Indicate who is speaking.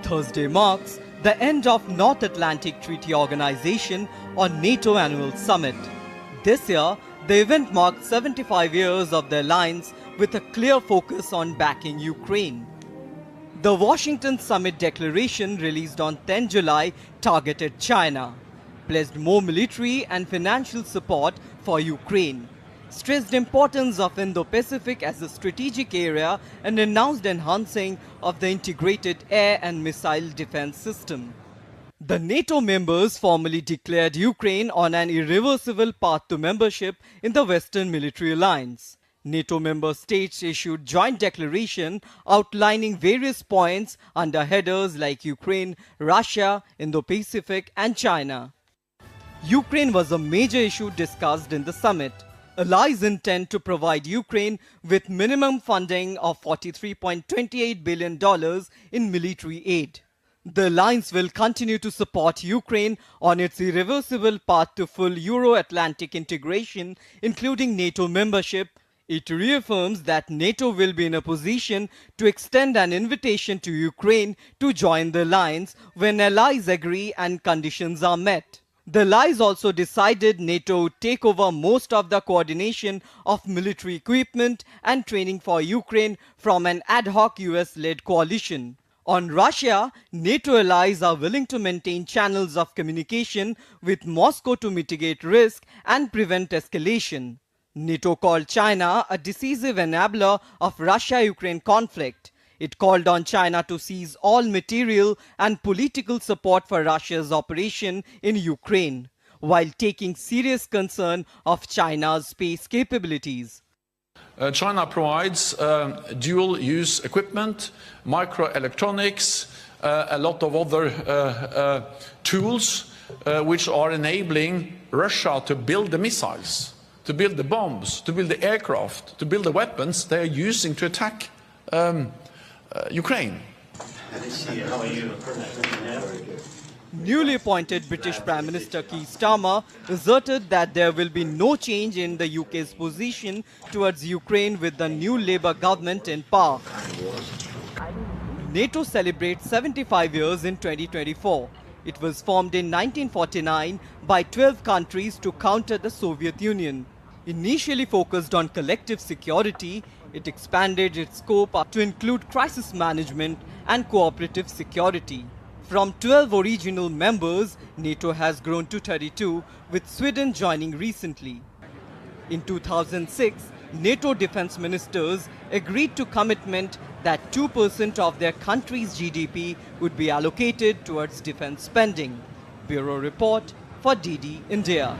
Speaker 1: Thursday marks the end of North Atlantic Treaty Organization or NATO Annual Summit. This year, the event marked 75 years of the alliance with a clear focus on backing Ukraine. The Washington Summit Declaration released on 10 July targeted China, pledged more military and financial support for Ukraine, stressed importance of Indo-Pacific as a strategic area and announced enhancing of the integrated air and missile defense system. The NATO members formally declared Ukraine on an irreversible path to membership in the Western Military Alliance. NATO member states issued joint declaration outlining various points under headers like Ukraine, Russia, Indo-Pacific and China. Ukraine was a major issue discussed in the summit. Allies intend to provide Ukraine with minimum funding of $43.28 billion in military aid. The alliance will continue to support Ukraine on its irreversible path to full Euro-Atlantic integration, including NATO membership. It reaffirms that NATO will be in a position to extend an invitation to Ukraine to join the alliance when allies agree and conditions are met. The allies also decided NATO would take over most of the coordination of military equipment and training for Ukraine from an ad hoc US-led coalition. On Russia, NATO allies are willing to maintain channels of communication with Moscow to mitigate risk and prevent escalation. NATO called China a decisive enabler of Russia-Ukraine conflict. It called on China to cease all material and political support for Russia's operation in Ukraine, while taking serious concern of China's space capabilities.
Speaker 2: China provides dual-use equipment, microelectronics, a lot of other tools which are enabling Russia to build the missiles, to build the bombs, to build the aircraft, to build the weapons they are using to attack Ukraine.
Speaker 1: Newly appointed British Prime Minister Keir Starmer asserted that there will be no change in the UK's position towards Ukraine with the new Labour government in power. NATO celebrates 75 years in 2024. It was formed in 1949 by 12 countries to counter the Soviet Union. Initially focused on collective security, it expanded its scope to include crisis management and cooperative security. From 12 original members, NATO has grown to 32, with Sweden joining recently. In 2006, NATO defense ministers agreed to commitment that 2% of their country's GDP would be allocated towards defense spending. Bureau report for DD India.